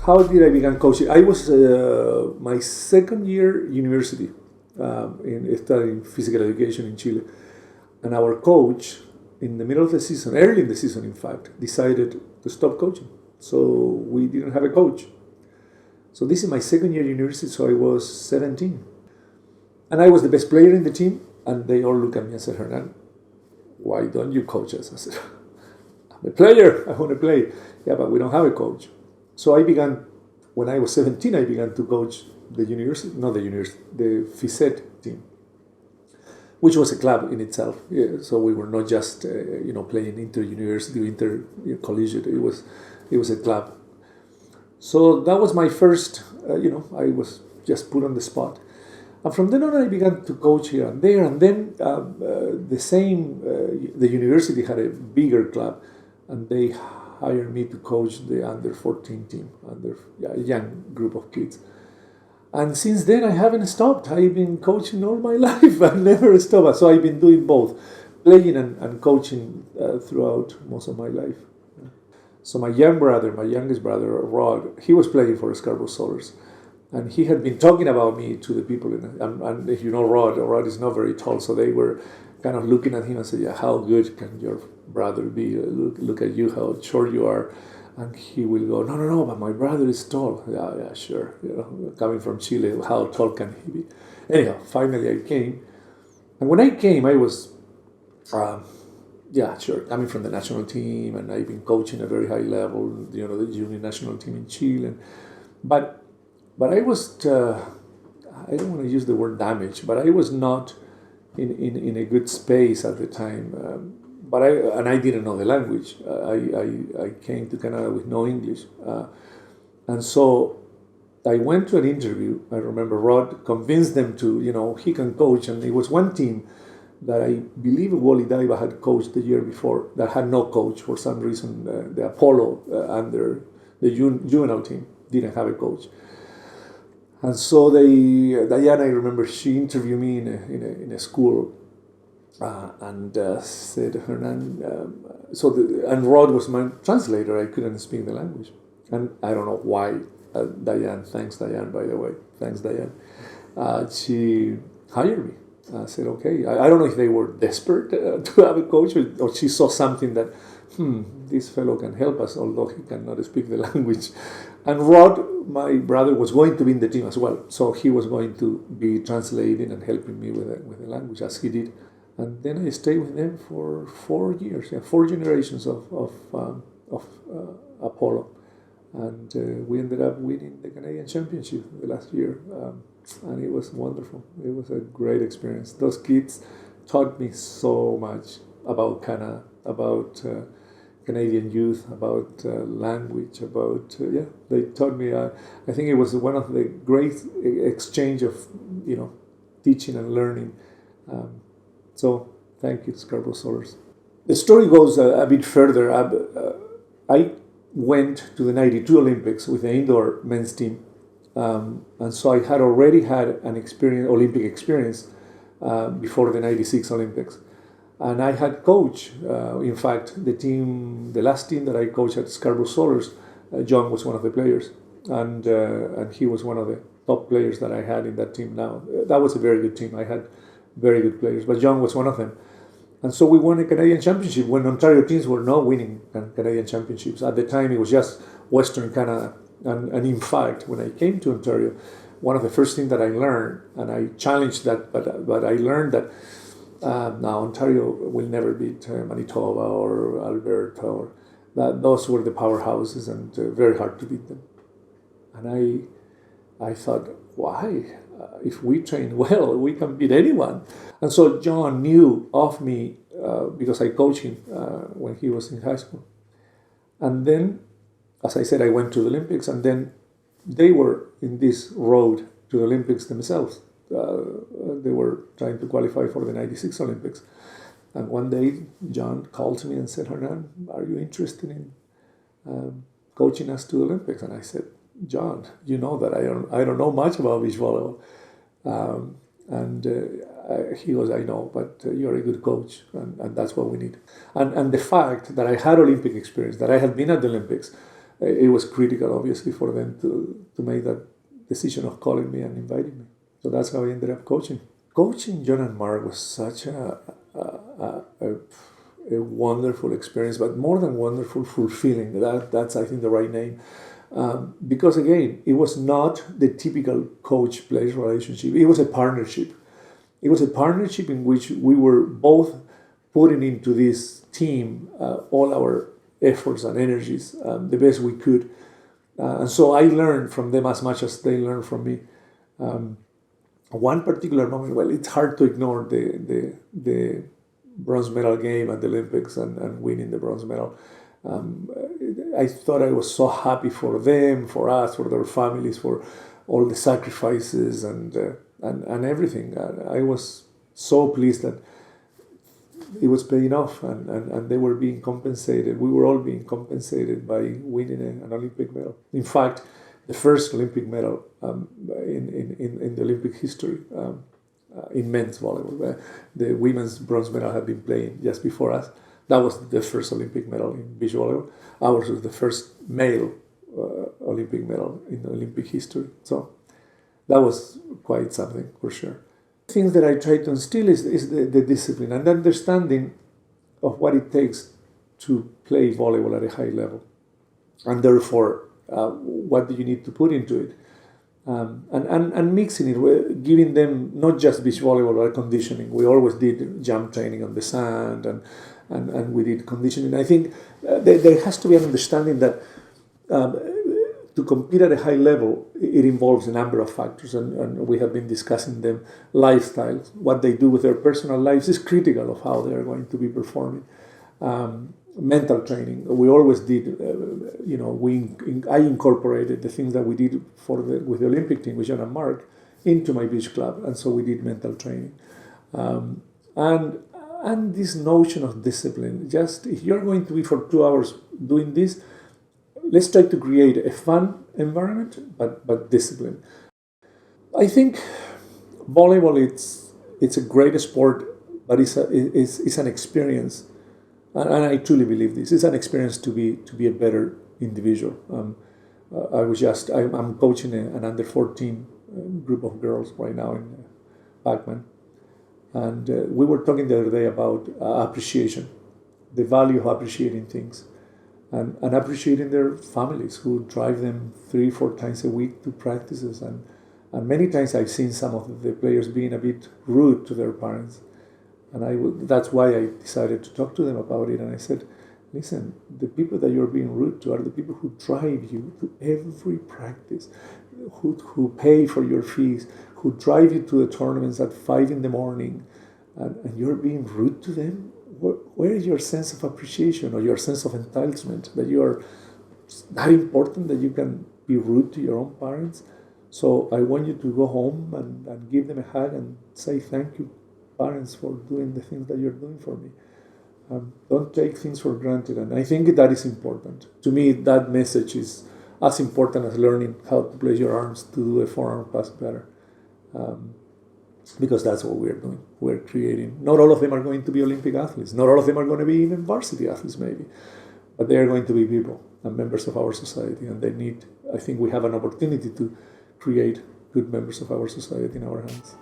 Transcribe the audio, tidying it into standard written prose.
how did I begin coaching? I was my second year university in studying physical education in Chile, and our coach, in the middle of the season, early in the season, in fact, decided to stop coaching. So we didn't have a coach. So this is my second year university. So I was 17, and I was the best player in the team. And they all look at me and said, "Hernan, why don't you coach us?" I said, "I'm a player. I want to play." "Yeah, but we don't have a coach." So I began, when I was 17, I began to coach the university, not the university, the FISET team, which was a club in itself. Yeah, so we were not just playing inter-university, inter-collegiate. It was a club. So that was my first. I was just put on the spot, and from then on I began to coach here and there. And then the university had a bigger club, and they hired me to coach the under 14 team, a young group of kids. And since then, I haven't stopped. I've been coaching all my life. I've never stopped. So I've been doing both, playing and coaching throughout most of my life. So my youngest brother, Rod, he was playing for Scarborough Solars. And he had been talking about me to the people. And if you know Rod is not very tall. So they were kind of looking at him and said, "Yeah, how good can your brother be? Look at you, how short you are." And he will go, no, but my brother is tall. Yeah, sure. Coming from Chile, how tall can he be? Anyhow, finally I came. And when I came, I was, coming from the national team, and I've been coaching at a very high level, the junior national team in Chile. But I was, I don't want to use the word damaged, but I was not in a good space at the time. But I didn't know the language. I came to Canada with no English. And so I went to an interview. I remember Rod convinced them to, he can coach. And it was one team that I believe Volleyball had coached the year before that had no coach for some reason. The Apollo under the juvenile team didn't have a coach. And so Diana, I remember, she interviewed me in a school. And said, "Hernan," and Rod was my translator. I couldn't speak the language, and I don't know why. Diane, thanks Diane, by the way, thanks Diane. She hired me. I said, "Okay." I don't know if they were desperate to have a coach, or she saw something that, this fellow can help us, although he cannot speak the language. And Rod, my brother, was going to be in the team as well, so he was going to be translating and helping me with the language, as he did. And then I stayed with them for 4 years, 4 generations of Apollo. And we ended up winning the Canadian Championship the last year. And it was wonderful. It was a great experience. Those kids taught me so much about Canada, about Canadian youth, about language, they taught me, I think it was one of the great exchange of, teaching and learning. So thank you, Scarborough Solars. The story goes a bit further. I went to the '92 Olympics with the indoor men's team, and so I had already had an Olympic experience before the '96 Olympics, and I had coached. In fact, the last team that I coached at Scarborough Solars, John was one of the players, and he was one of the top players that I had in that team. Now that was a very good team. I had very good players, but John was one of them. And so we won a Canadian Championship when Ontario teams were not winning Canadian Championships. At the time, it was just Western Canada. And in fact, when I came to Ontario, one of the first things that I learned, and I challenged that, but I learned that now Ontario will never beat Manitoba or Alberta, or those were the powerhouses, and very hard to beat them. And I thought, why? If we train well, we can beat anyone. And so John knew of me because I coached him when he was in high school. And then, as I said, I went to the Olympics, and then they were in this road to the Olympics themselves. They were trying to qualify for the '96 Olympics. And one day, John called me and said, "Hernan, are you interested in coaching us to the Olympics?" And I said, "John, you know that I don't know much about beach volleyball." He goes, "I know, but you're a good coach, and that's what we need." And the fact that I had Olympic experience, that I had been at the Olympics, it was critical, obviously, for them to make that decision of calling me and inviting me. So that's how I ended up coaching. Coaching John and Mark was such a wonderful experience, but more than wonderful, fulfilling. That's, I think, the right name. Because again, it was not the typical coach-player relationship. It was a partnership. It was a partnership in which we were both putting into this team all our efforts and energies the best we could. And so I learned from them as much as they learned from me. One particular moment, well, it's hard to ignore the bronze medal game at the Olympics and winning the bronze medal. I thought I was so happy for them, for us, for their families, for all the sacrifices and everything. I was so pleased that it was paying off and they were being compensated. We were all being compensated by winning an Olympic medal. In fact, the first Olympic medal in the Olympic history in men's volleyball. The women's bronze medal had been playing just before us. That was the first Olympic medal in beach volleyball. Ours was the first male Olympic medal in the Olympic history. So that was quite something for sure. Things that I try to instill is the discipline and the understanding of what it takes to play volleyball at a high level. And therefore, what do you need to put into it? And mixing it, giving them not just beach volleyball, but conditioning. We always did jump training on the sand and we did conditioning. I think there has to be an understanding that to compete at a high level, it involves a number of factors, and we have been discussing them. Lifestyles, what they do with their personal lives is critical of how they are going to be performing. Mental training, we always did, I incorporated the things that we did with the Olympic team, with John and Mark, into my beach club, and so we did mental training. And this notion of discipline, just if you're going to be for 2 hours doing this, let's try to create a fun environment, but discipline. I think volleyball, it's a great sport, but it's an experience, and I truly believe this. It's an experience to be a better individual. I'm coaching an under 14 group of girls right now in Bachman, and we were talking the other day about appreciation, the value of appreciating things. And appreciating their families who drive them 3-4 times a week to practices. And many times I've seen some of the players being a bit rude to their parents. And that's why I decided to talk to them about it. And I said, listen, the people that you're being rude to are the people who drive you to every practice, who pay for your fees, who drive you to the tournaments at 5 a.m. And you're being rude to them? Where is your sense of appreciation or your sense of entitlement that you are that important that you can be rude to your own parents? So I want you to go home and give them a hug and say thank you, parents, for doing the things that you're doing for me. Don't take things for granted. And I think that is important. To me, that message is as important as learning how to place your arms to do a forearm pass better. Because that's what we're doing. We're creating. Not all of them are going to be Olympic athletes. Not all of them are going to be even varsity athletes, maybe. But they are going to be people and members of our society. And I think we have an opportunity to create good members of our society in our hands.